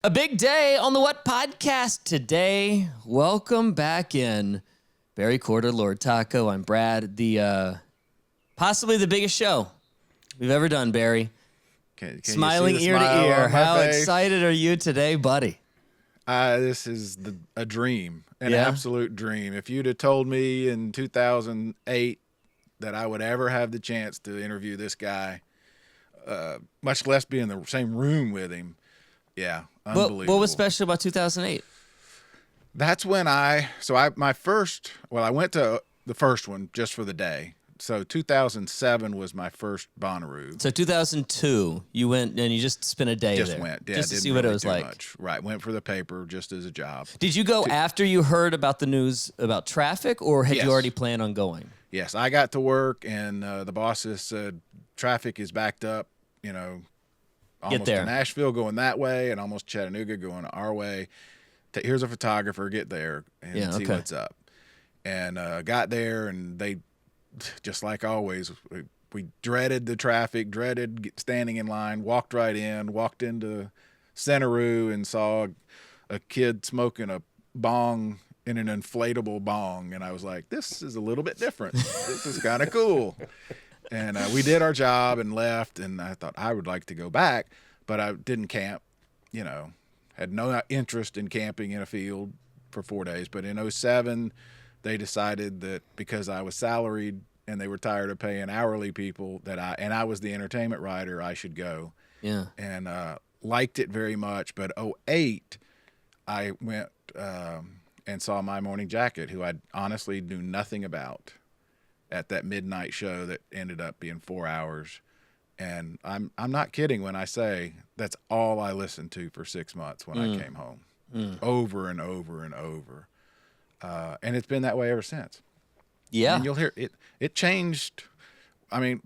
A big day on the What Podcast today. Welcome back in. Barry Corder, Lord Taco. I'm Brad. The possibly the biggest show we've ever done, Barry. Can Smiling you see the ear to smile ear. on my How face? excited are you today, buddy? This is a dream, an Yeah? absolute dream. If you'd have told me in 2008 that I would ever have the chance to interview this guy, much less be in the same room with him, yeah, unbelievable. What was special about 2008? That's when I went to the first one just for the day. So 2007 was my first Bonnaroo. So 2002, you went and you just spent a day Just there. went, yeah, just to didn't see what it really was do like. much. Right, went for the paper just as a job. Did you go after you heard about the news about traffic, or had Yes. you already planned on going? Yes, I got to work, and the bosses said traffic is backed up, almost there. to Nashville going that way and almost Chattanooga going our way. Here's a photographer, get there and see okay. what's up. And got there, and they, just like always, we dreaded the traffic, dreaded standing in line, walked right in, walked into Centeroo and saw a kid smoking a bong in an inflatable bong, and I was like, this is a little bit different. This is kind of cool. And we did our job and left, and I thought I would like to go back, but I didn't camp, had no interest in camping in a field for 4 days. But in 2007, they decided that because I was salaried and they were tired of paying hourly people, that I was the entertainment writer, I should go. Yeah. And liked it very much. But 2008, I went and saw My Morning Jacket, who I honestly knew nothing about, at that midnight show that ended up being 4 hours. And I'm not kidding when I say that's all I listened to for 6 months when I came home, over and over and over. And it's been that way ever since. Yeah. And you'll hear it. It changed. I mean,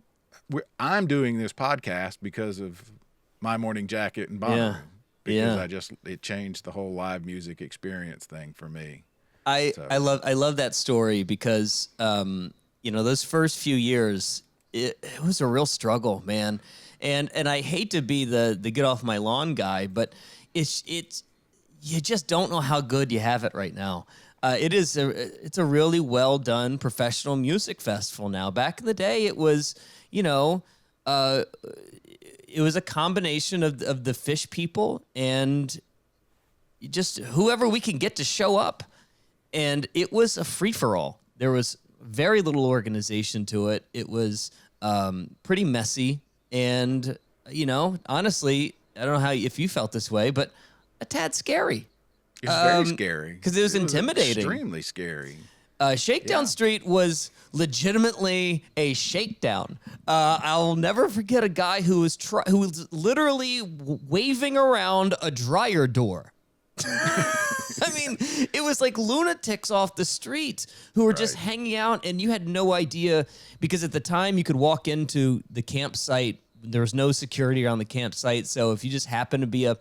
I'm doing this podcast because of My Morning Jacket and Bonnaroo. Yeah. Because it changed the whole live music experience thing for me. I love that story because those first few years it was a real struggle, man. And I hate to be the get off my lawn guy, but it's you just don't know how good you have it right now. It's a really well done professional music festival now. Back in the day, it was it was a combination of the Fish people and just whoever we can get to show up. And it was a free-for-all. There was very little organization to it. It was pretty messy. And, honestly, I don't know if you felt this way, but a tad scary. It was very scary. Because it was intimidating. Extremely scary. Shakedown Street was legitimately a shakedown. I'll never forget a guy who was literally waving around a dryer door. I mean, it was like lunatics off the street who were just hanging out, and you had no idea, because at the time you could walk into the campsite. There was no security around the campsite, so if you just happened to be a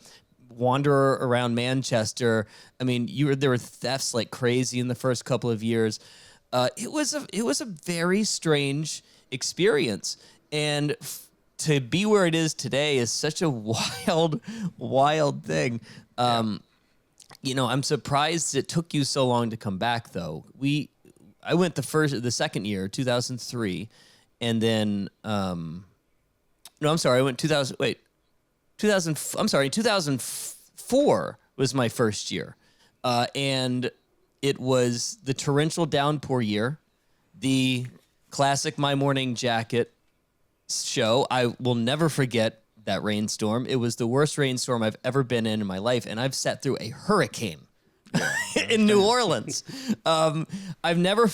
wanderer around Manchester, I mean, there were thefts like crazy in the first couple of years. It was a very strange experience, and to be where it is today is such a wild thing. I'm surprised it took you so long to come back, though. I went the second year, 2003, and then I went 2004 was my first year, and it was the torrential downpour year, the classic My Morning Jacket show. I will never forget that rainstorm. It was the worst rainstorm I've ever been in my life, and I've sat through a hurricane in New Orleans. I've never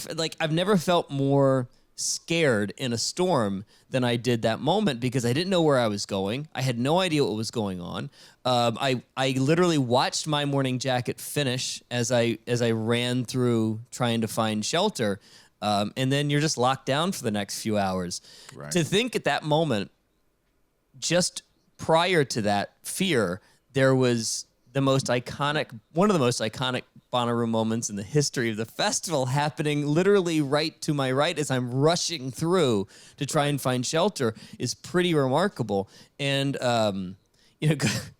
felt more scared in a storm than I did that moment, because I didn't know where I was going. I had no idea what was going on. I literally watched My Morning Jacket finish as I ran through trying to find shelter, and then you're just locked down for the next few hours. Right. To think at that moment, just prior to that fear, there was one of the most iconic Bonnaroo moments in the history of the festival happening literally right to my right as I'm rushing through to try and find shelter is pretty remarkable. And,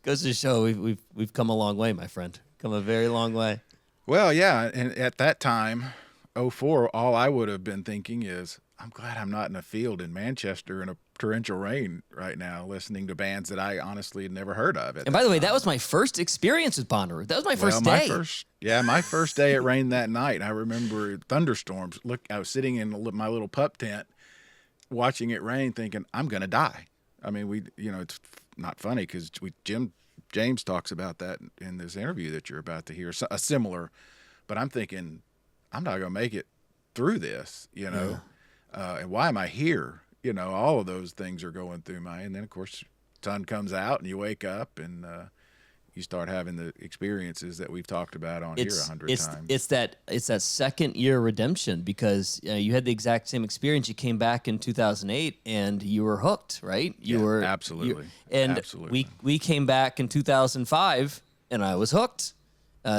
goes to show we've come a long way, my friend. Come a very long way. Well, yeah, and at that time, '04, all I would have been thinking is, I'm glad I'm not in a field in Manchester in a torrential rain right now, listening to bands that I honestly had never heard of. And by the way, that was my first experience with Bonnaroo. That was my first day. My first day it rained that night. I remember thunderstorms. Look, I was sitting in my little pup tent, watching it rain, thinking I'm gonna die. I mean, it's not funny because James talks about that in this interview that you're about to hear, a similar. But I'm thinking, I'm not gonna make it through this, Yeah. And why am I here? All of those things are going through my. And then of course, sun comes out, and you wake up, and you start having the experiences that we've talked about on here 100 times. It's that second year redemption, because you had the exact same experience. You came back in 2008 and you were hooked, right? Absolutely. Absolutely. We came back in 2005 and I was hooked.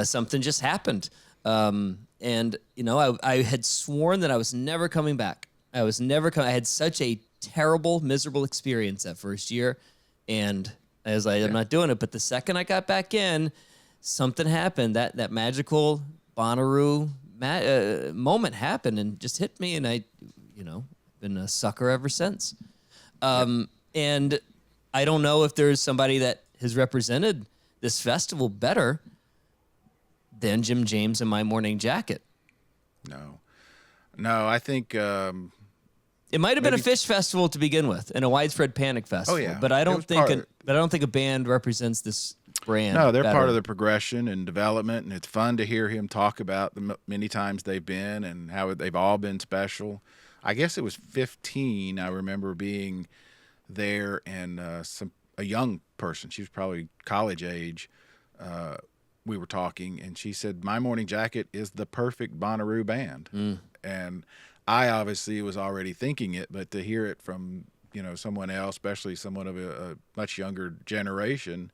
Something just happened. And I had sworn that I was never coming back. I had such a terrible, miserable experience that first year, and I was like, I'm not doing it. But the second I got back in, something happened. That magical Bonnaroo moment happened and just hit me, and I, been a sucker ever since. And I don't know if there's somebody that has represented this festival better than Jim James and My Morning Jacket. No, I think it might have been a Phish festival to begin with, and a Widespread Panic festival. Oh yeah, but I don't think a band represents this brand. No, they're better. part of the progression and development, and it's fun to hear him talk about the many times they've been and how they've all been special. I guess it was 15. I remember being there, and a young person. She was probably college age. We were talking, and she said, "My Morning Jacket is the perfect Bonnaroo band." And I obviously was already thinking it, but to hear it from someone else, especially someone of a much younger generation,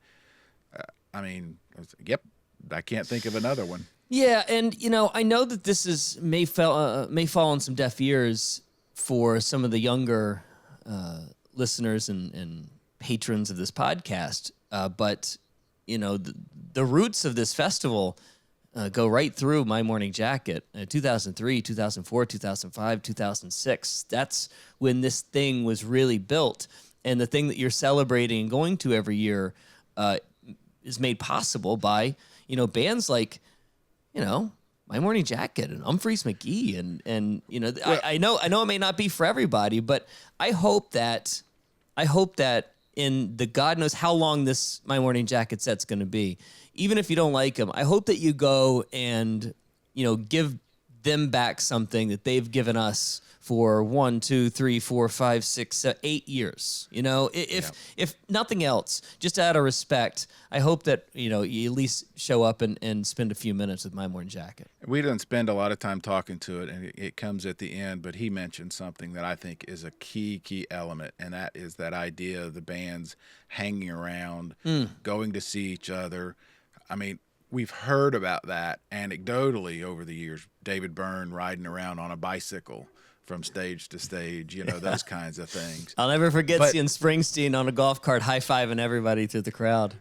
I mean, yep, I can't think of another one. Yeah, and I know that this may fall on some deaf ears for some of the younger listeners and patrons of this podcast, but the roots of this festival go right through My Morning Jacket. 2003, 2004, 2005, 2006. That's when this thing was really built. And the thing that you're celebrating and going to every year is made possible by, bands like, My Morning Jacket and Humphreys McGee. And I know it may not be for everybody, but I hope that in the God knows how long this My Morning Jacket set's going to be, even if you don't like them, I hope that you go and, give them back something that they've given us for 1, 2, 3, 4, 5, 6, 7, 8 years. If nothing else, just out of respect, I hope that, you at least show up and spend a few minutes with My Morning Jacket. We didn't spend a lot of time talking to it, and it comes at the end, but he mentioned something that I think is a key element, and that is that idea of the bands hanging around, going to see each other. I mean, we've heard about that anecdotally over the years. David Byrne riding around on a bicycle from stage to stage, those kinds of things. I'll never forget seeing Springsteen on a golf cart high-fiving everybody through the crowd.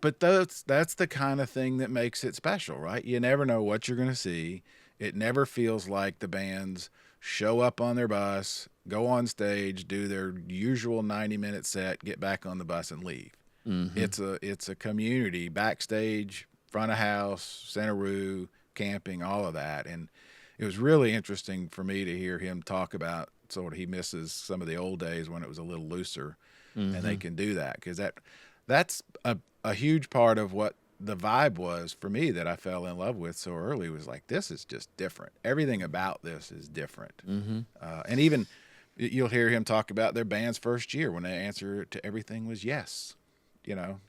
But that's the kind of thing that makes it special, right? You never know what you're going to see. It never feels like the bands show up on their bus, go on stage, do their usual 90-minute set, get back on the bus and leave. Mm-hmm. It's a community, backstage, front of house, center row, camping, all of that. And it was really interesting for me to hear him talk about sort of he misses some of the old days when it was a little looser, and they can do that, because that's a huge part of what the vibe was for me that I fell in love with so early. Was like, this is just different. Everything about this is different. And even you'll hear him talk about their band's first year when the answer to everything was yes. Can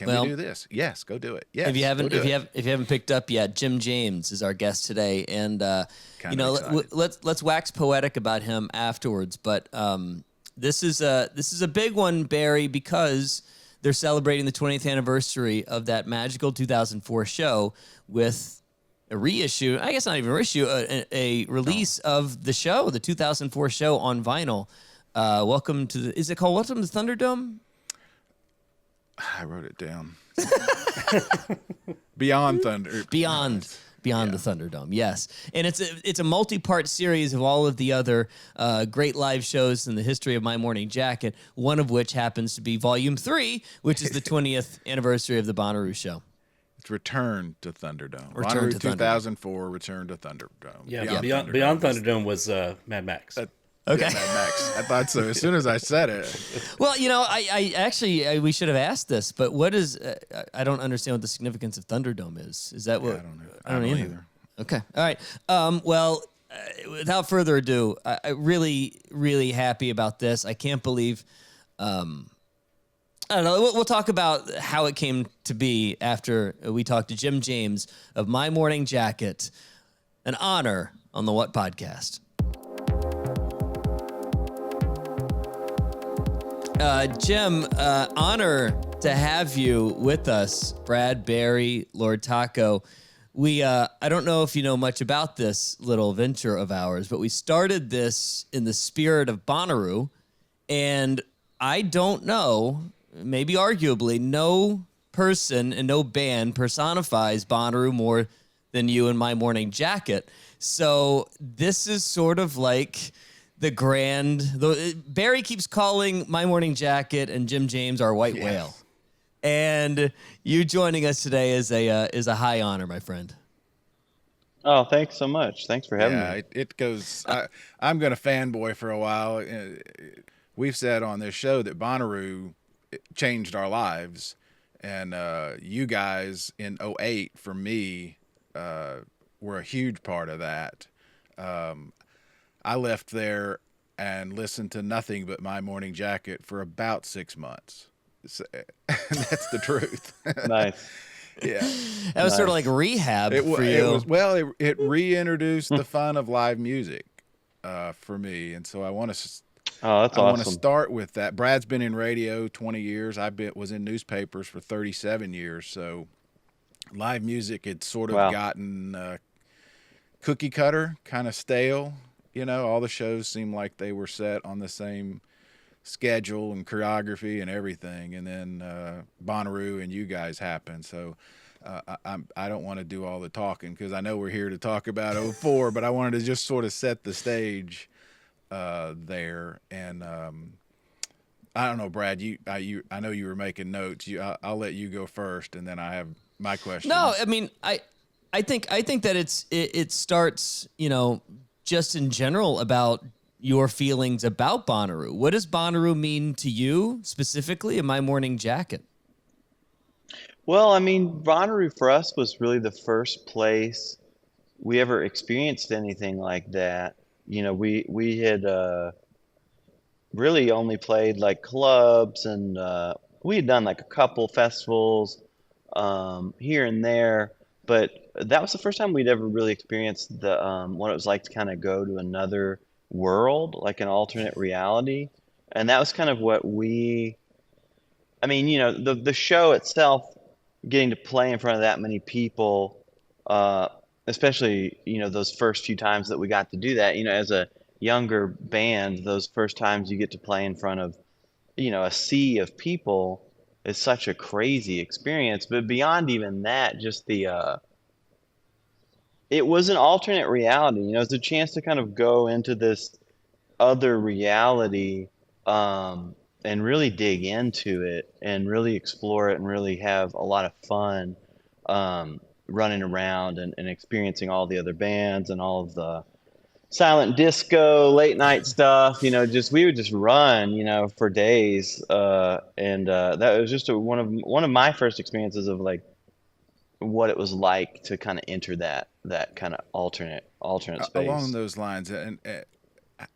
we do this? Yes, go do it. Yes. If you haven't picked up yet, Jim James is our guest today, and let's wax poetic about him afterwards. But this is a big one, Barry, because they're celebrating the 20th anniversary of that magical 2004 show with a reissue. I guess not even a reissue, a release of the show, the 2004 show on vinyl. Welcome to is it called Welcome to Thunderdome? I wrote it down. Beyond Thunder. Beyond the Thunderdome, yes. And it's a multi-part series of all of the other great live shows in the history of My Morning Jacket, one of which happens to be Volume 3, which is the 20th anniversary of the Bonnaroo Show. It's Return to Thunderdome. Return to Bonnaroo 2004, Return to Thunderdome. Yeah, Beyond Thunderdome was Mad Max. Okay. Yeah, Mad Max. I thought so as soon as I said it. Well, you know, I actually we should have asked this, but what is? I don't understand what the significance of Thunderdome is. Is that what? I don't know. I don't either. Okay. All right. Well, without further ado, I'm really, really happy about this. I can't believe. I don't know. We'll talk about how it came to be after we talked to Jim James of My Morning Jacket. An honor on the What Podcast. Jim, honor to have you with us. Brad, Barry, Lord Taco. I don't know if you know much about this little venture of ours, but we started this in the spirit of Bonnaroo, and I don't know, maybe arguably, no person and no band personifies Bonnaroo more than you and My Morning Jacket. So this is sort of like the Barry keeps calling My Morning Jacket and Jim James our white whale. And you joining us today is a high honor, my friend. Oh, thanks so much. Thanks for having me. It goes. I'm going to fanboy for a while. We've said on this show that Bonnaroo changed our lives, and you guys in '08 for me were a huge part of that. I left there and listened to nothing but My Morning Jacket for about 6 months. So, that's the truth. Nice. Yeah. That was sort of like rehab for you. It reintroduced the fun of live music for me. And so I want to want to start with that. Brad's been in radio 20 years. Was in newspapers for 37 years. So live music had sort of gotten cookie cutter, kind of stale. You know, all the shows seemed like they were set on the same schedule and choreography and everything. And then Bonnaroo and you guys happened. So I don't want to do all the talking because I know we're here to talk about '04, but I wanted to just sort of set the stage there. And I don't know, Brad, I know you were making notes. I'll let you go first, and then I have my question. No, I mean, I think that it starts, you know, just in general about your feelings about Bonnaroo. What does Bonnaroo mean to you specifically in My Morning Jacket? Well, I mean, Bonnaroo for us was really the first place we ever experienced anything like that. You know, we had really only played like clubs, and we had done like a couple festivals here and there, but that was the first time we'd ever really experienced the what it was like to kind of go to another world, like an alternate reality. And that was kind of what I mean, you know, the show itself, getting to play in front of that many people, especially, you know, those first few times that we got to do that, you know, as a younger band, those first times you get to play in front of, you know, a sea of people is such a crazy experience. But beyond even that, just it was an alternate reality. You know, it's a chance to kind of go into this other reality and really dig into it and really explore it and really have a lot of fun running around and experiencing all the other bands and all of the silent disco, late night stuff. You know, we would just run, you know, for days. And that was just one of my first experiences of like what it was like to kind of enter that kind of alternate space. Along those lines, and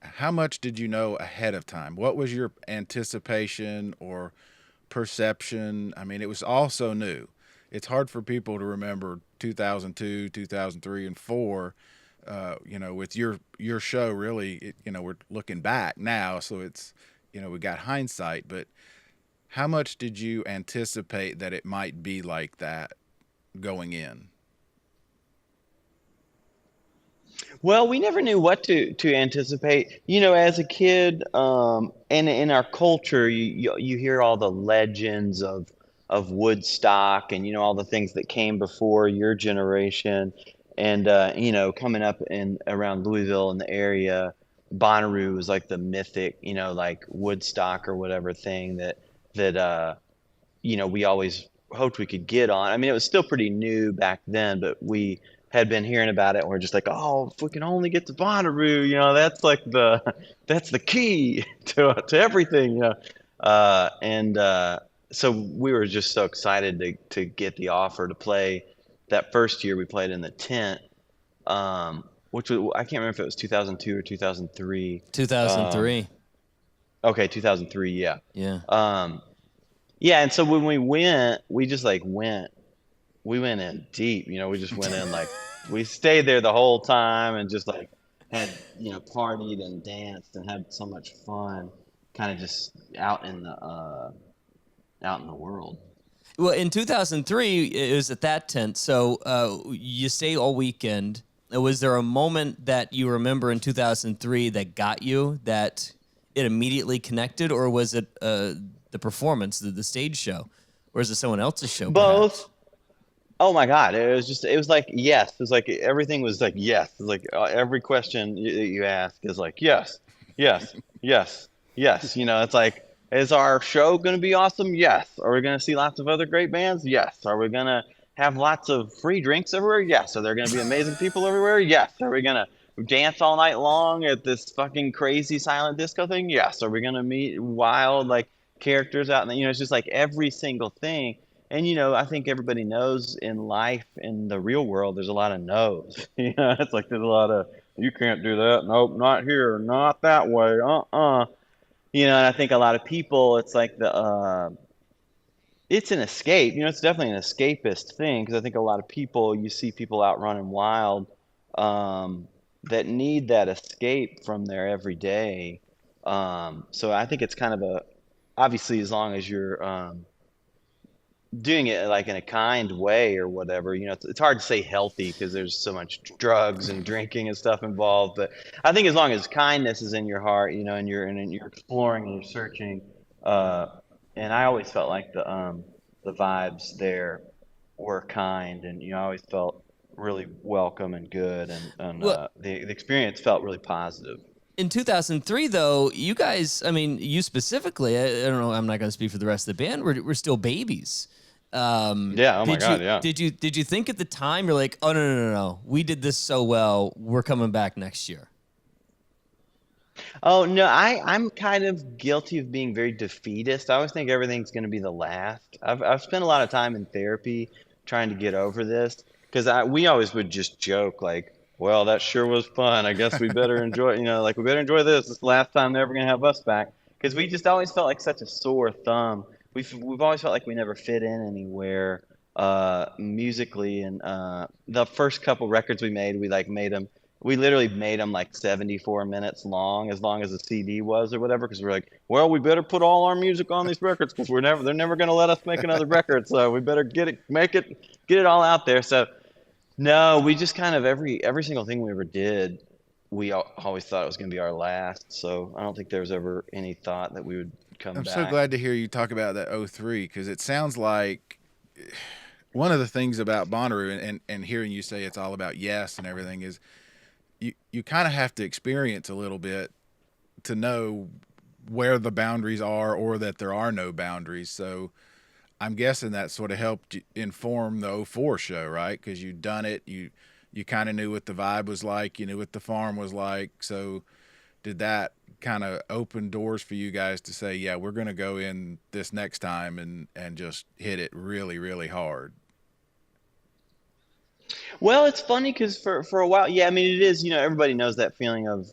how much did you know ahead of time? What was your anticipation or perception? I mean, it was all so new. It's hard for people to remember 2002, 2003, and 4. You know, with your show, really, you know, we're looking back now, so it's, you know, we got hindsight. But how much did you anticipate that it might be like that going in? Well, we never knew what to anticipate. You know, as a kid, and in our culture, you hear all the legends of Woodstock and all the things that came before your generation, and coming up in around Louisville in the area, Bonnaroo was like the mythic, like Woodstock or whatever thing that we always hoped we could get on. I mean, it was still pretty new back then, but we had been hearing about it, and we're just like, oh, if we can only get to Bonnaroo, that's like that's the key to everything, and so we were just so excited to get the offer to play. That first year we played in the tent, which was, I can't remember if it was 2002 or 2003. 2003. Okay, 2003, yeah. Yeah. Yeah, and so when we went, we just like we went in deep, we just went in like we stayed there the whole time and just like had, partied and danced and had so much fun, kind of just out in the world. Well, in 2003, it was at that tent. So you stay all weekend. Was there a moment that you remember in 2003 that got you, that it immediately connected, or was it the performance, the stage show, or is it someone else's show? Both. Perhaps? Oh my God. It was like, yes. It was like, everything was like, yes. It was like every question you ask is like, yes, yes, yes, yes. It's like, is our show going to be awesome? Yes. Are we going to see lots of other great bands? Yes. Are we going to have lots of free drinks everywhere? Yes. Are there going to be amazing people everywhere? Yes. Are we going to dance all night long at this fucking crazy silent disco thing? Yes. Are we going to meet wild, like, characters out in the, it's just like every single thing. And, I think everybody knows in life, in the real world, there's a lot of no's. It's like there's a lot of, you can't do that. Nope, not here, not that way. And I think a lot of people, it's like it's an escape. It's definitely an escapist thing, because I think a lot of people, you see people out running wild that need that escape from their everyday. So I think it's kind of obviously, as long as you're doing it like in a kind way or whatever, it's hard to say healthy because there's so much drugs and drinking and stuff involved. But I think as long as kindness is in your heart, and you're exploring and you're searching, and I always felt like the vibes there were kind, and I always felt really welcome and good, and Well, the experience felt really positive. in 2003, though, you guys, I mean, you specifically, I don't know, I'm not going to speak for the rest of the band. We're still babies. Yeah. Oh my God. Yeah. Did you think at the time, you're like, oh, no, we did this so well, we're coming back next year? Oh no, I'm kind of guilty of being very defeatist. I always think everything's going to be the last. I've spent a lot of time in therapy trying to get over this, because we always would just joke like, well, that sure was fun. I guess we better enjoy, like we better enjoy this. It's the last time they're ever going to have us back, because we just always felt like such a sore thumb. We've always felt like we never fit in anywhere musically, and the first couple records we made, we literally made them like 74 minutes long as the CD was or whatever, because we're like, well, we better put all our music on these records, because they're never going to let us make another record, so we better get it all out there. So no, we just kind of every single thing we ever did, we always thought it was going to be our last. So I don't think there was ever any thought that we would come I'm back. so glad to hear you talk about that '03, because it sounds like one of the things about Bonnaroo, and hearing you say it's all about yes and everything, is you kind of have to experience a little bit to know where the boundaries are, or that there are no boundaries. So I'm guessing that sort of helped inform the '04 show, right? Because you'd done it, you kind of knew what the vibe was like, you knew what the farm was like. So did that kind of open doors for you guys to say, yeah, we're going to go in this next time and just hit it really, really hard? Well, it's funny because for a while, yeah, I mean, it is, everybody knows that feeling of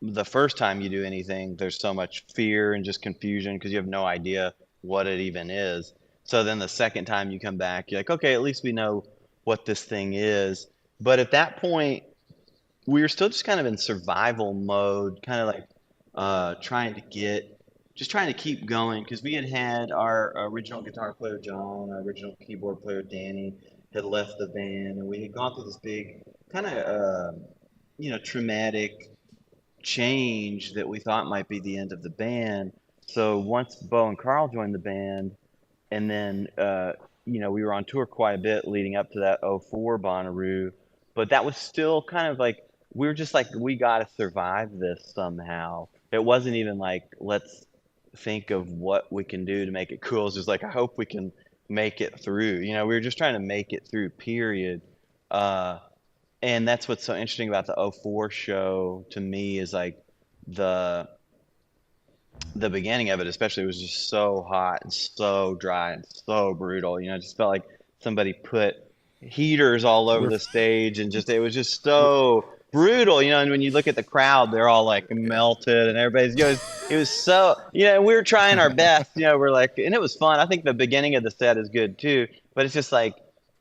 the first time you do anything, there's so much fear and just confusion because you have no idea what it even is. So then the second time you come back, you're like, okay, at least we know what this thing is. But at that point, we were still just kind of in survival mode, kind of like trying to keep going, because we had our original guitar player John, our original keyboard player Danny had left the band, and we had gone through this big kind of traumatic change that we thought might be the end of the band. So once Bo and Carl joined the band, and then we were on tour quite a bit leading up to that '04 Bonnaroo, but that was still kind of like we were just like we got to survive this somehow. It wasn't even like let's think of what we can do to make it cool. It's just like I hope we can make it through. We were just trying to make it through, period. And that's what's so interesting about the '04 show to me is like the beginning of it, especially, was just so hot and so dry and so brutal. It just felt like somebody put heaters all over the stage, and it was just so brutal. And when you look at the crowd, they're all like melted, and everybody's, it was so, we were trying our best, we're like, and it was fun. I think the beginning of the set is good too, but it's just like,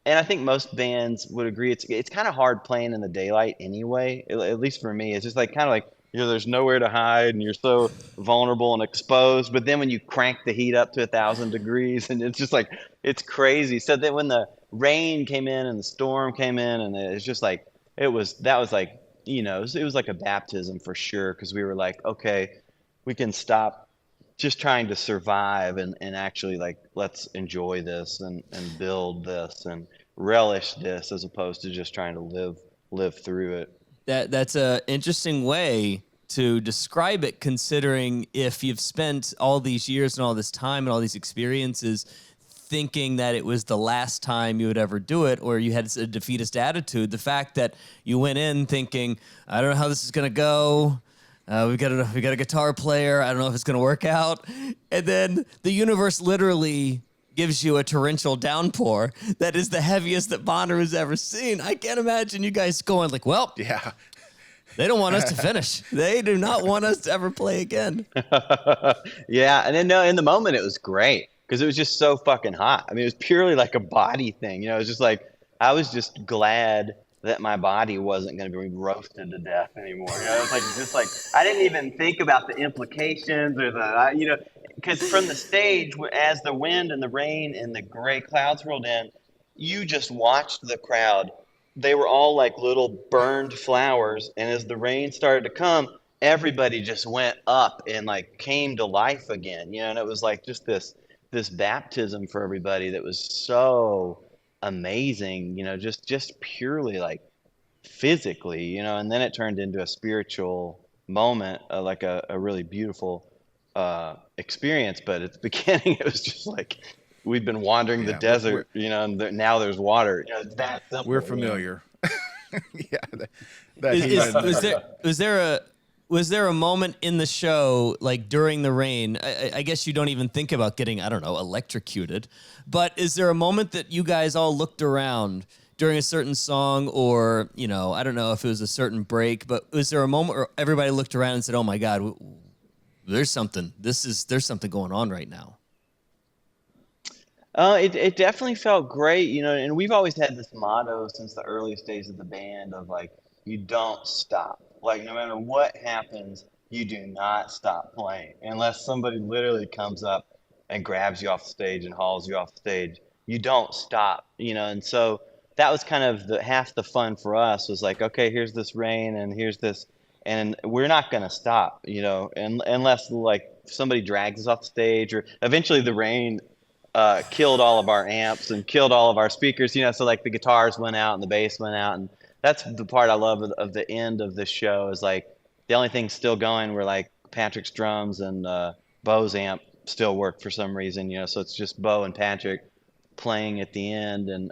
and I think most bands would agree, it's kind of hard playing in the daylight anyway, at least for me. It's just like kind of like, there's nowhere to hide, and you're so vulnerable and exposed. But then when you crank the heat up to 1,000 degrees, and it's just like, it's crazy. So then when the rain came in and the storm came in, and it's just like, it was like a baptism for sure. Because we were like, okay, we can stop just trying to survive and actually like, let's enjoy this and build this and relish this, as opposed to just trying to live through it. That's a interesting way to describe it, considering if you've spent all these years and all this time and all these experiences thinking that it was the last time you would ever do it, or you had a defeatist attitude, the fact that you went in thinking, I don't know how this is going to go. We got a guitar player. I don't know if it's going to work out. And then the universe literally gives you a torrential downpour that is the heaviest that Bonner has ever seen. I can't imagine you guys going like, well, Yeah. they don't want us to finish. They do not want us to ever play again. Yeah, and then in the moment it was great because it was just so fucking hot. I mean, it was purely like a body thing. It was just like I was just glad that my body wasn't going to be roasted to death anymore. It was like just like I didn't even think about the implications or because from the stage, as the wind and the rain and the gray clouds rolled in, you just watched the crowd. They were all like little burned flowers, and as the rain started to come, everybody just went up and like came to life again. And it was like just this baptism for everybody that was so amazing. Just purely like physically. And then it turned into a spiritual moment, like a really beautiful experience. But at the beginning, it was just like we've been wandering the desert, and now there's water. It's that simple. We're familiar. Yeah. Was there a moment in the show, like during the rain? I guess you don't even think about getting, I don't know, electrocuted. But is there a moment that you guys all looked around during a certain song, or I don't know if it was a certain break, but was there a moment where everybody looked around and said, "Oh my God, there's something going on right now"? It definitely felt great, and we've always had this motto since the earliest days of the band of like, you don't stop. Like, no matter what happens, you do not stop playing unless somebody literally comes up and grabs you off the stage and hauls you off the stage. You don't stop, and so that was kind of half the fun for us was like, okay, here's this rain and here's this, and we're not going to stop, and unless like somebody drags us off the stage, or eventually the rain killed all of our amps and killed all of our speakers, so like the guitars went out and the bass went out, and that's the part I love of the end of this show is like the only thing still going were like Patrick's drums and Bo's amp still work for some reason, so it's just Bo and Patrick playing at the end, and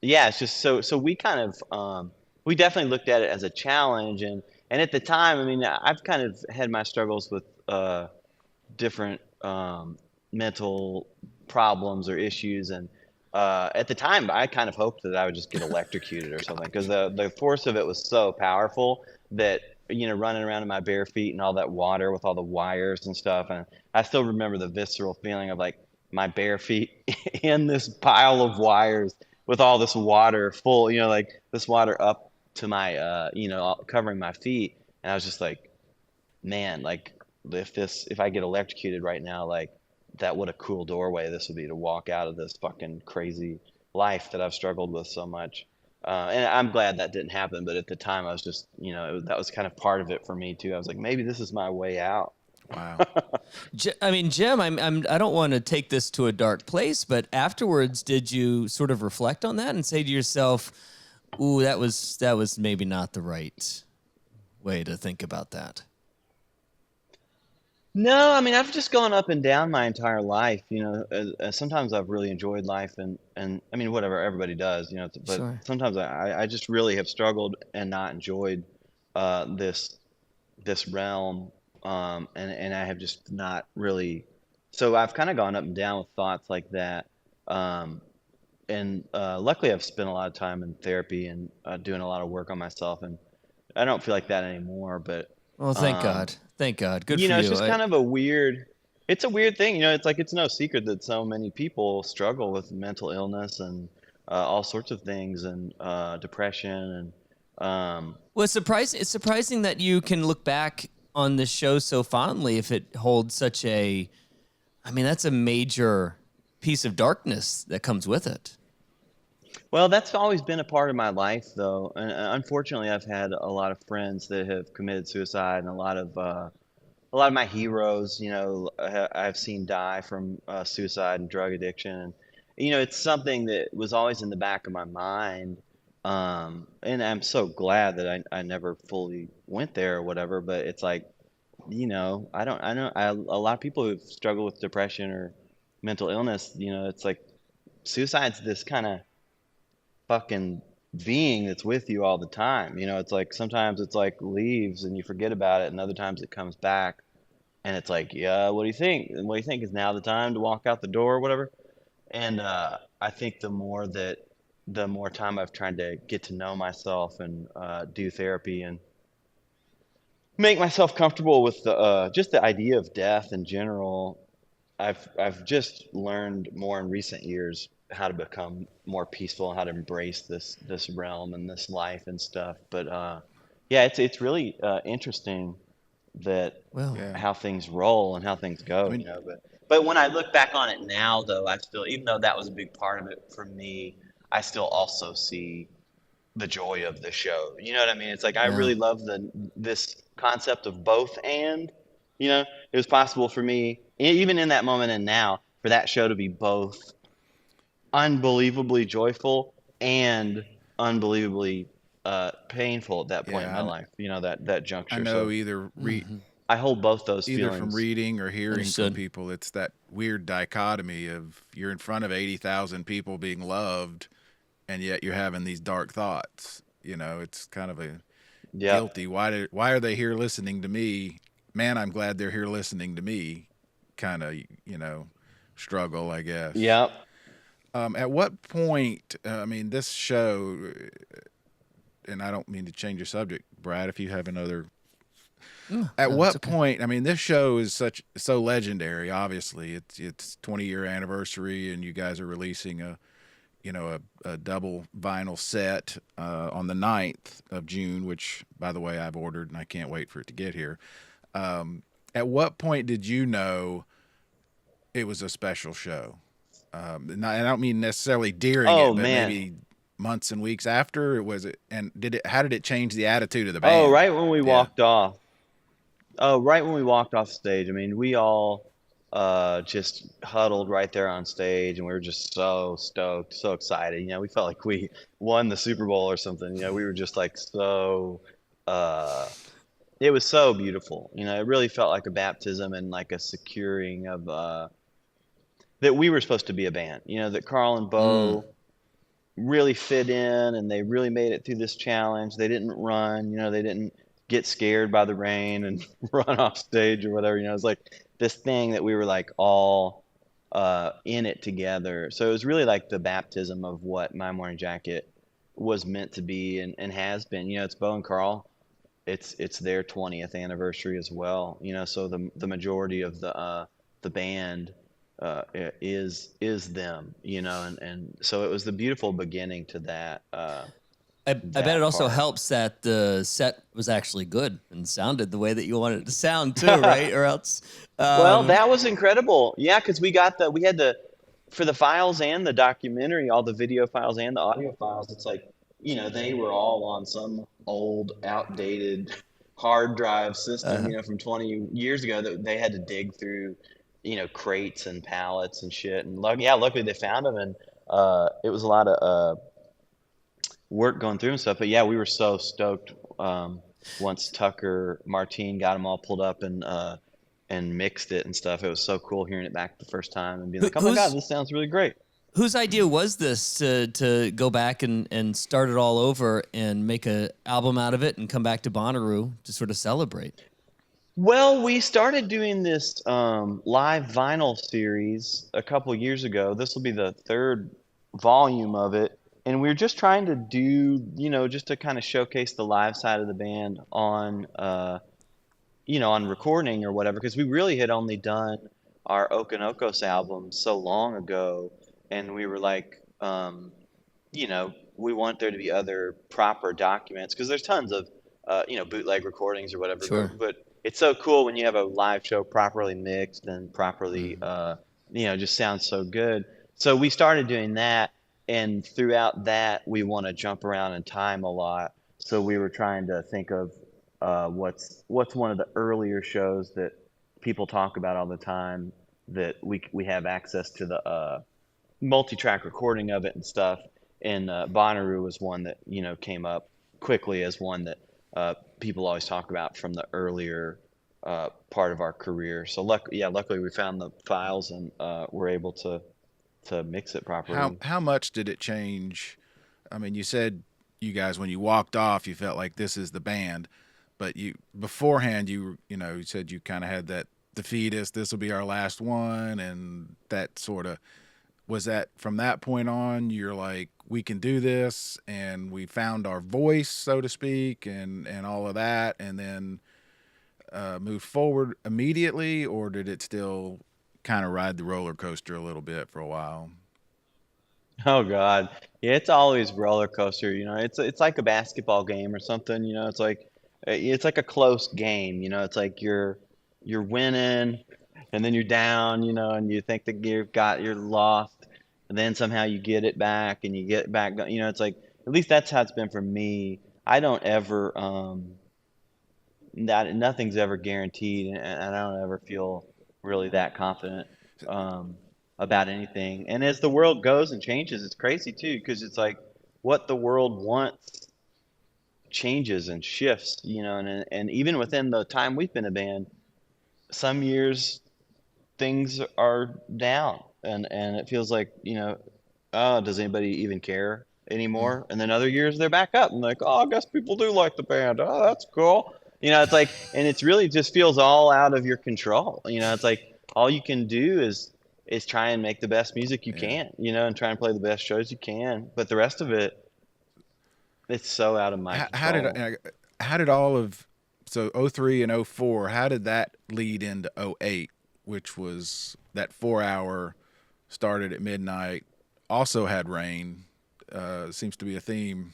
yeah, it's just so we kind of we definitely looked at it as a challenge, and at the time, I mean, I've kind of had my struggles with different mental problems or issues, and at the time I kind of hoped that I would just get electrocuted or something, because the force of it was so powerful that running around in my bare feet and all that water with all the wires and stuff, and I still remember the visceral feeling of like my bare feet in this pile of wires with all this water full, like this water up to my covering my feet, and I was just like, man, like if I get electrocuted right now, like that, what a cool doorway this would be to walk out of this fucking crazy life that I've struggled with so much. And I'm glad that didn't happen, but at the time I was just, that was kind of part of it for me too. I was like, maybe this is my way out. Wow. I mean, Jim, I don't want to take this to a dark place, but afterwards, did you sort of reflect on that and say to yourself, "Ooh, that was maybe not the right way to think about that"? No, I mean, I've just gone up and down my entire life. Sometimes I've really enjoyed life, and I mean, whatever everybody does, but Sure. sometimes I just really have struggled and not enjoyed this realm, and I have just not really. So I've kind of gone up and down with thoughts like that, um, and luckily I've spent a lot of time in therapy and doing a lot of work on myself, and I don't feel like that anymore. But Well, thank um, God. Thank God. Good for it's you. just kind of it's a weird thing. It's like it's no secret that so many people struggle with mental illness and all sorts of things and depression and Well, it's surprising that you can look back on this show so fondly if it holds such a. I mean, that's a major piece of darkness that comes with it. well, that's always been a part of my life, though. And unfortunately, I've had a lot of friends that have committed suicide, and a lot of my heroes, I've seen die from suicide and drug addiction. And, it's something that was always in the back of my mind. And I'm so glad that I never fully went there or whatever. But it's like, I know a lot of people who struggle with depression or mental illness, it's like suicide's this kind of fucking being that's with you all the time. It's like sometimes it's like leaves and you forget about it, and other times it comes back. And it's like, yeah, what do you think? And what do you think is now the time to walk out the door or whatever? And I think the more time I've tried to get to know myself and do therapy and make myself comfortable with just the idea of death in general, I've just learned more in recent years how to become more peaceful, how to embrace this realm and this life and stuff. But yeah, it's really interesting that Well, Yeah. how things roll and how things go, I mean, but when I look back on it now, though, I still, even though that was a big part of it for me, I still also see the joy of the show. You know what I mean? It's like I yeah. really love this concept of both, and it was possible for me, even in that moment and now, for that show to be both unbelievably joyful and unbelievably painful at that point in yeah, my life. That I juncture. know So I hold both those either from feelings. reading or hearing from Understood. people, it's that weird dichotomy of you're in front of 80,000 people being loved, and yet you're having these dark thoughts. It's kind of a Yep. guilty. Why are they here listening to me? Man, I'm glad they're here listening to me. Kind of, struggle, I guess. Yep. At what point? I mean, this show, and I don't mean to change your subject, Brad. If you have another, at No, it's what okay. point? I mean, this show is so legendary. Obviously, it's 20-year anniversary, and you guys are releasing a double vinyl set on the 9th of June, which, by the way, I've ordered, and I can't wait for it to get here. At what point did you know it was a special show? I don't mean necessarily during Oh it, but man. maybe months and weeks after. And how did it change the attitude of the Oh, band? right when we Yeah. walked off. Oh, right when we walked off stage. I mean, we all just huddled right there on stage, and we were just so stoked, so excited. We felt like we won the Super Bowl or something. We were just like so. Uh, it was so beautiful. It really felt like a baptism and like a securing of that we were supposed to be a band. That Carl and Mm. Bo really fit in, and they really made it through this challenge. They didn't run, they didn't get scared by the rain and run off stage or whatever. It's like this thing that we were like all in it together. So it was really like the baptism of what My Morning Jacket was meant to be and has been. It's Bo and Carl. It's their 20th anniversary as well. So the majority of the band is them, and so it was the beautiful beginning to I bet it that also part. helps that the set was actually good and sounded the way that you wanted it to sound too, right? Or else, Well, um, that was incredible. Yeah, because we had for the files and the documentary, all the video files and the audio files. It's like, they were all on some old, outdated hard drive system, from 20 years ago that they had to dig through, crates and pallets and shit. And luckily they found them, and it was a lot of work going through and stuff. But yeah, we were so stoked once Tucker Martine got them all pulled up and mixed it and stuff. It was so cool hearing it back the first time and being like, oh my God, this sounds really great. Whose idea was this to go back and start it all over and make an album out of it and come back to Bonnaroo to sort of celebrate? Well, we started doing this live vinyl series a couple years ago. This will be the third volume of it. And we were just trying to do, just to kind of showcase the live side of the band on, on recording or whatever, because we really had only done our Okanokos album so long ago. And we were like, we want there to be other proper documents, because there's tons of, bootleg recordings or whatever. Sure. But it's so cool when you have a live show properly mixed and properly, just sounds so good. So we started doing that. And throughout that, we want to jump around in time a lot. So we were trying to think of what's one of the earlier shows that people talk about all the time that we have access to the multi-track recording of it and stuff. And Bonnaroo was one that came up quickly as one that people always talk about from the earlier part of our career. So luckily we found the files and were able to mix it properly. How much did it change? I mean, you said you guys, when you walked off, you felt like this is the band, but you beforehand, you said you kind of had that defeatist, this will be our last one, and that sort of, was that from that point on, you're like, we can do this, and we found our voice, so to speak, and all of that, and then move forward immediately, or did it still kind of ride the roller coaster a little bit for a while? Oh God. Yeah, it's always roller coaster, it's like a basketball game or something, it's like a close game, it's like you're winning and then you're down, and you think that you're lost, and then somehow you get it back and you get back, it's like, at least that's how it's been for me. I don't ever nothing's ever guaranteed, and I don't ever feel really that confident about anything. And as the world goes and changes, it's crazy too, because it's like what the world wants changes and shifts, and even within the time we've been a band, some years things are down and it feels like, oh, does anybody even care anymore? And then other years they're back up and like, oh, I guess people do like the band. Oh, that's cool. It's like, and it's really just feels all out of your control. It's like all you can do is try and make the best music you can, and try and play the best shows you can. But the rest of it, it's so out of my control. How did all of, so 03 and 04, how did that lead into 08, which was that 4-hour, started at midnight, also had rain, seems to be a theme.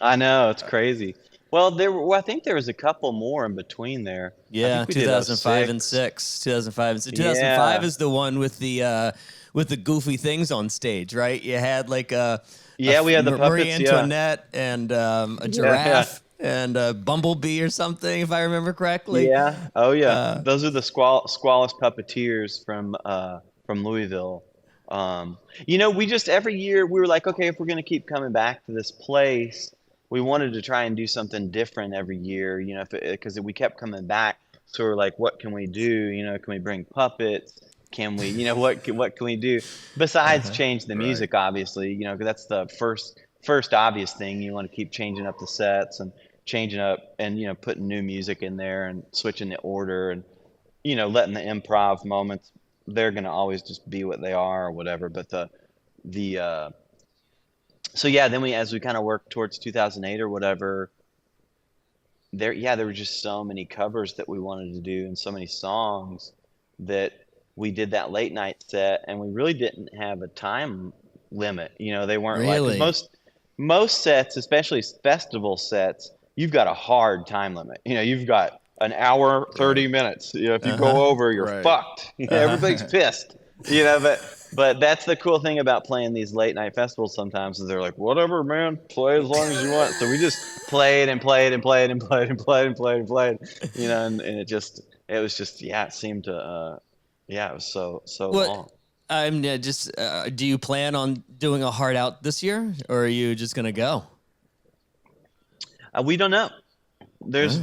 I know, it's crazy. Well, I think there was a couple more in between there. Yeah, 2005 and 6. 2005 and 6. 2005 is the one with the goofy things on stage, right? You had like we had the puppets, Marie Antoinette and a giraffe and a bumblebee or something, if I remember correctly. Yeah. Oh yeah. Those are the Squalus Puppeteers from Louisville. We just every year we were like, okay, if we're gonna keep coming back to this place, we wanted to try and do something different every year, because we kept coming back. So we're like, what can we do? Can we bring puppets? Can we, what can we do besides change the music, obviously, because that's the first obvious thing. You want to keep changing up the sets and changing up and, putting new music in there and switching the order and, letting the improv moments, they're going to always just be what they are or whatever. But so yeah, then as we kind of worked towards 2008 or whatever, there were just so many covers that we wanted to do and so many songs that we did that late night set, and we really didn't have a time limit. They weren't really? Like most sets, especially festival sets, you've got a hard time limit. You've got an hour, 30 minutes. If you go over, you're fucked. Everybody's pissed. But that's the cool thing about playing these late night festivals sometimes is they're like, whatever, man, play as long as you want. So we just played and played and played and played and played and played and played, and it was just, yeah, it seemed to, yeah, it was so What? long. I'm just. Do you plan on doing a hard out this year, or are you just gonna go? We don't know. There's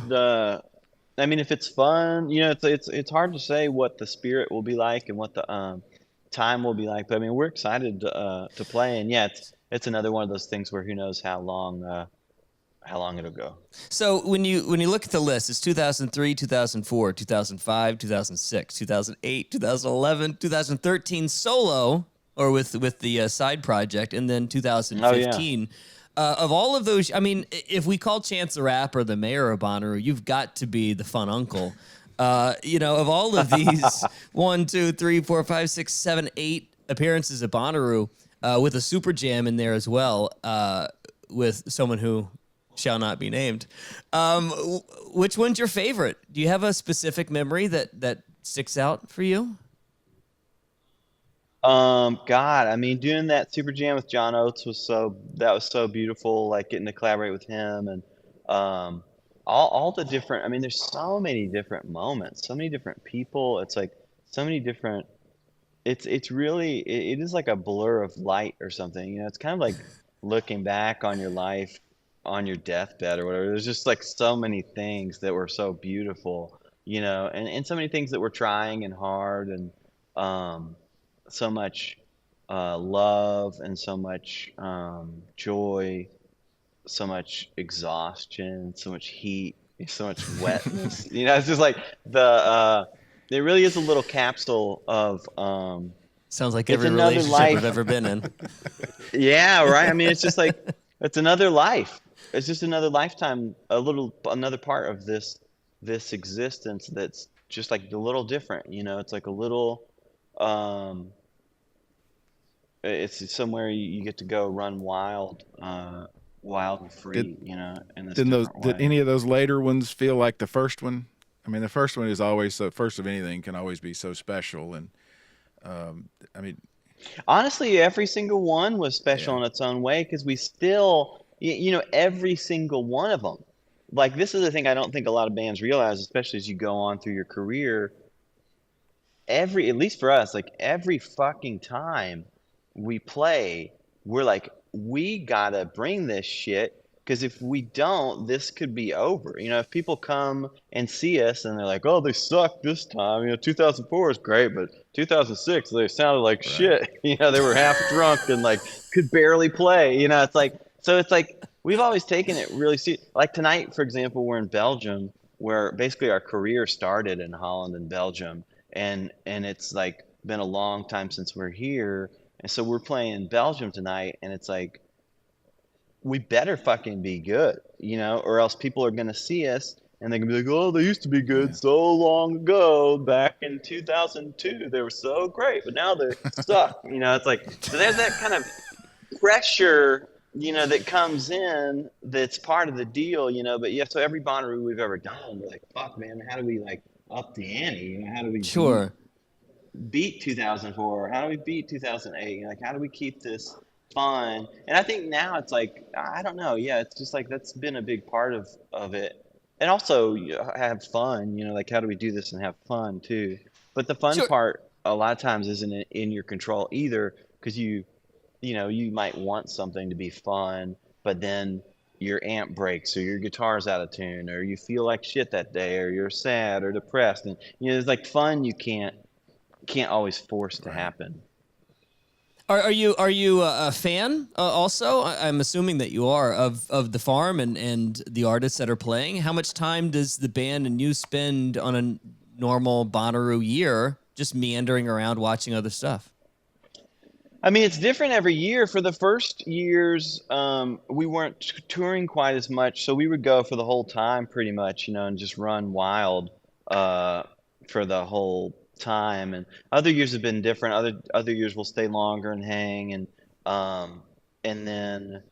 I mean, if it's fun, it's hard to say what the spirit will be like and what the time will be like. But I mean, we're excited to play, and yeah, it's another one of those things where who knows how long it'll go. So when you look at the list, it's 2003, 2004, 2005, 2006, 2008, 2011, 2013 solo or with the side project, and then 2015. Of all of those, I mean, if we call Chance the Rapper the mayor of Bonnaroo, you've got to be the fun uncle. Of all of these 1, 2, 3, 4, 5, 6, 7, 8 appearances at Bonnaroo, with a super jam in there as well, with someone who shall not be named. Which one's your favorite? Do you have a specific memory that sticks out for you? God, I mean, doing that super jam with John Oates was so beautiful. Like getting to collaborate with him and all the different. I mean, there's so many different moments, so many different people. It's like so many different. It's really it is like a blur of light or something. It's kind of like looking back on your life on your deathbed or whatever. There's just like so many things that were so beautiful, and so many things that were trying and hard and so much love and so much joy, so much exhaustion, so much heat, so much wetness. It's just like it really is a little capsule of Sounds like it's every another relationship life. I've ever been in. Yeah, right. I mean, it's just like it's another life. It's just another lifetime, another part of this existence that's just like a little different. It's like a little. It's somewhere you get to go run wild and free. In this different way. Did any of those later ones feel like the first one? I mean, the first one is always so. First of anything can always be so special, and I mean, Honestly, every single one was special in its own way because we still, every single one of them. Like, this is the thing I don't think a lot of bands realize, especially as you go on through your career. At least for us, like every fucking time we play, we're like, we gotta bring this shit because if we don't, this could be over. If people come and see us and they're like, oh, they sucked this time. 2004 is great, but 2006 they sounded like shit. They were half drunk and like could barely play. It's like we've always taken it really serious. Like tonight, for example, we're in Belgium, where basically our career started in Holland and Belgium, and it's like been a long time since we're here, and so we're playing in Belgium tonight, and it's like we better fucking be good, or else people are gonna see us and they're gonna be like, oh, they used to be good so long ago, back in 2002, they were so great, but now they suck. It's like so there's that kind of pressure, that comes in that's part of the deal, but yeah, so every Bonnaroo we've ever done, we're like, fuck, man, how do we like up the ante? How do we beat 2004? How do we beat 2008? Like, how do we keep this fun? And I think now it's like, I don't know. Yeah, it's just like that's been a big part of it. And also have fun, like how do we do this and have fun too? But the fun part a lot of times isn't in your control either because you might want something to be fun, but then your amp breaks or your guitar's out of tune or you feel like shit that day or you're sad or depressed. And, it's like fun you can't always force to happen. Are you a fan also? I'm assuming that you are of the farm and the artists that are playing. How much time does the band and you spend on a normal Bonnaroo year just meandering around watching other stuff? I mean, it's different every year. For the first years, we weren't touring quite as much, so we would go for the whole time pretty much, and just run wild for the whole time. And other years have been different. Other years we'll stay longer and hang, and then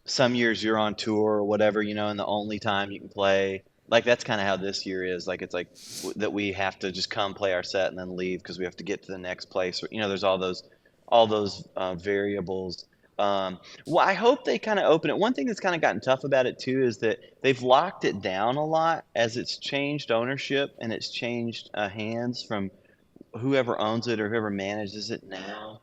some years you're on tour or whatever, and the only time you can play like that's kind of how this year is. Like it's like that we have to just come play our set and then leave because we have to get to the next place. Or, there's all those variables. Well, I hope they kind of open it. One thing that's kind of gotten tough about it too is that they've locked it down a lot as it's changed ownership and it's changed hands from whoever owns it or whoever manages it now.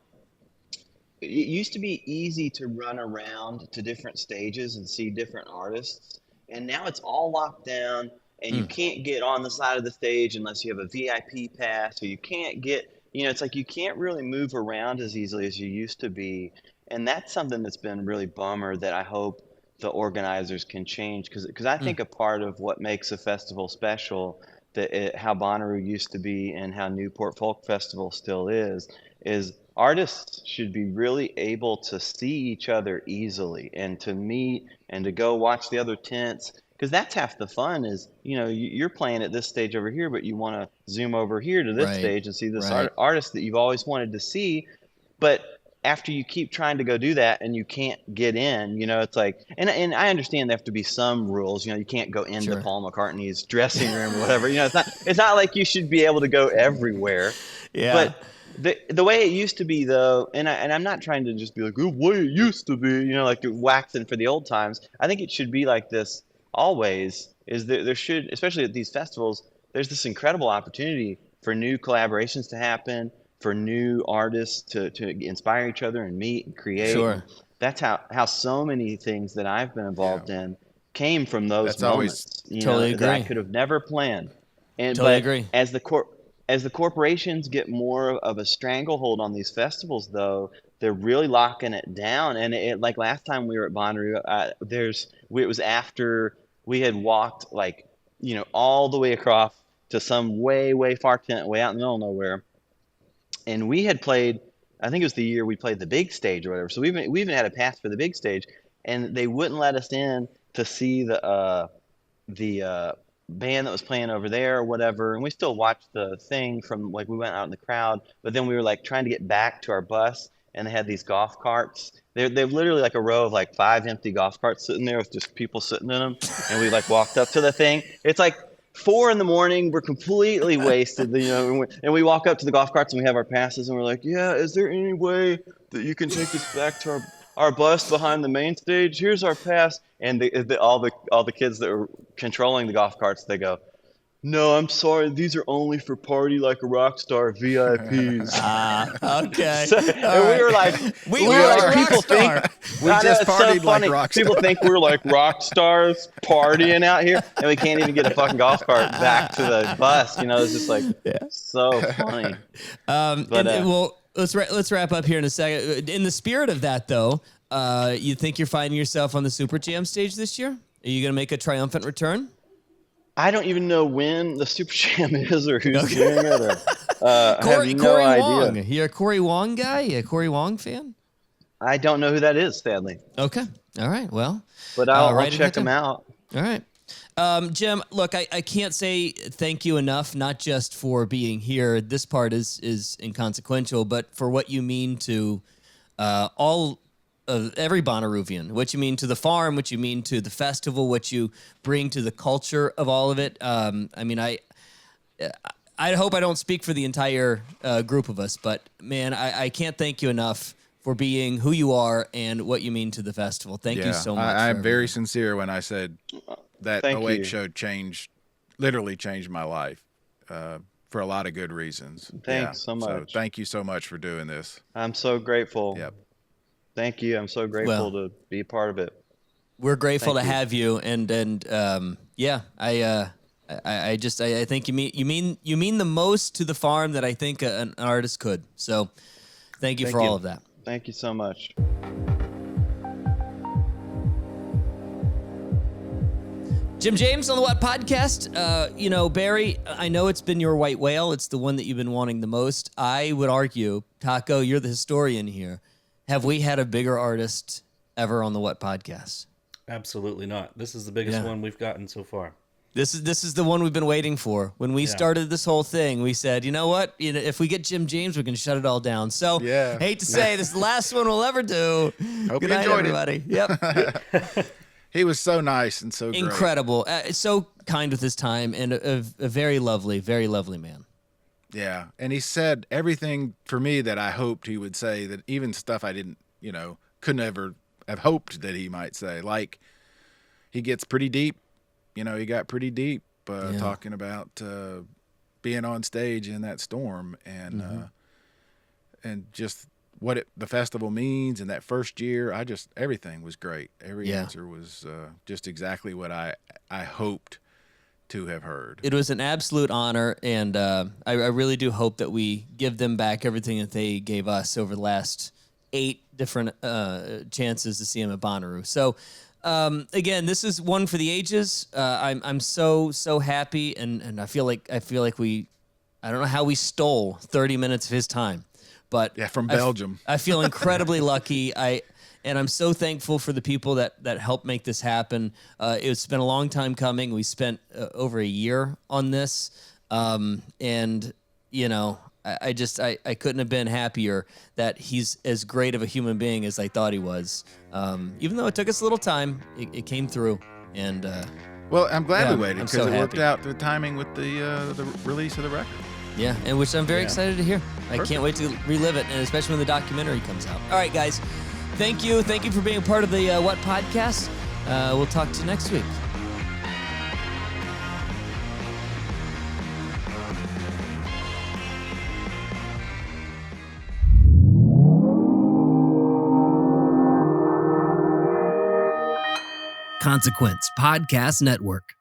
It used to be easy to run around to different stages and see different artists, and now it's all locked down, and you can't get on the side of the stage unless you have a VIP pass, or you can't get, it's like you can't really move around as easily as you used to be, and that's something that's been really bummer that I hope the organizers can change, because I think a part of what makes a festival special, how Bonnaroo used to be and how Newport Folk Festival still is artists should be really able to see each other easily and to meet and to go watch the other tents, because that's half the fun is, you're playing at this stage over here, but you want to zoom over here to this stage and see this artist that you've always wanted to see. But after you keep trying to go do that and you can't get in, it's like, and I understand there have to be some rules, you can't go into Paul McCartney's dressing room or whatever, it's not like you should be able to go everywhere. But the way it used to be, though, and I'm not trying to just be like, the way it used to be, like waxing for the old times. I think it should be like this always, is that there should, especially at these festivals, there's this incredible opportunity for new collaborations to happen, for new artists to inspire each other and meet and create. Sure. That's how so many things that I've been involved in came from those moments. Totally agree. That I could have never planned. Totally agree. As the corporations get more of a stranglehold on these festivals, though, they're really locking it down. And it like last time we were at Bonnaroo, it was after we had walked all the way across to some way, way far tent, way out in the middle of nowhere. And we had played, I think it was the year we played the big stage or whatever. So we even had a pass for the big stage, and they wouldn't let us in to see the band that was playing over there or whatever, and we still watched the thing from we went out in the crowd, but then we were trying to get back to our bus, and they had they've literally a row of 5 empty golf carts sitting there with just people sitting in them, and we walked up to the thing. It's 4 a.m, we're completely wasted, and we walk up to the golf carts and we have our passes, and we're like, yeah, is there any way that you can take us back to our bus behind the main stage? Here's our pass. And all the kids that were controlling the golf carts, they go, no, I'm sorry, these are only for Party Like a Rock Star VIPs. Okay. And we were like, people think we just partied like rock stars. People think we're like rock stars partying out here, and we can't even get a fucking golf cart back to the bus. It's just so funny. Let's wrap up here in a second. In the spirit of that, though, you think you're finding yourself on the Super Jam stage this year? Are you going to make a triumphant return? I don't even know when the Super Jam is or who's doing it. Or, I have no Corey idea. Wong. You're a Corey Wong guy? You a Corey Wong fan? I don't know who that is, sadly. Okay. All right. Well, but I'll check him out. All right. Jim, look, I can't say thank you enough, not just for being here. This part is inconsequential, but for what you mean to every Bonnaroovian, what you mean to the farm, what you mean to the festival, what you bring to the culture of all of it. I hope I don't speak for the entire group of us, but man, I can't thank you enough for being who you are and what you mean to the festival. Thank you so much. I'm very sincere when I said that Thank 08 you. show literally changed my life for a lot of good reasons. Thanks so much. So thank you so much for doing this. I'm so grateful. Yep. Thank you. I'm so grateful to be a part of it. We're grateful Thank to you. have you, and I think you mean the most to the farm that I think an artist could. So, thank you for all of that. Thank you so much. Jim James on the What Podcast. Barry, I know it's been your white whale. It's the one that you've been wanting the most. I would argue, Taco, you're the historian here. Have we had a bigger artist ever on the What Podcast? Absolutely not. This is the biggest one we've gotten so far. This is the one we've been waiting for. When we started this whole thing, we said, you know what? If we get Jim James, we can shut it all down. So, hate to say, this is the last one we'll ever do. Hope Good you night, enjoyed everybody. Yep. He was so nice and so great. Incredible. So kind with his time, and a very lovely man. Yeah. And he said everything for me that I hoped he would say, that even stuff I didn't, couldn't ever have hoped that he might say. Like, he gets pretty deep. He got pretty deep talking about being on stage in that storm and just what the festival means. And that first year, everything was great. Every answer was just exactly what I hoped to have heard. It was an absolute honor, and I really do hope that we give them back everything that they gave us over the last 8 different chances to see him at Bonnaroo. So again, this is one for the ages. I'm so happy, and I feel like I don't know how we stole 30 minutes of his time, but from Belgium. I feel incredibly lucky. And I'm so thankful for the people that helped make this happen. It's been a long time coming. We spent over a year on this. And, I couldn't have been happier that he's as great of a human being as I thought he was. Even though it took us a little time, it came through. And well, I'm glad we waited, because so it worked happy. out the timing with the release of the record. Yeah, and which I'm very excited to hear. I can't wait to relive it, and especially when the documentary comes out. All right, guys. Thank you for being a part of the What Podcast. We'll talk to you next week. Consequence Podcast Network.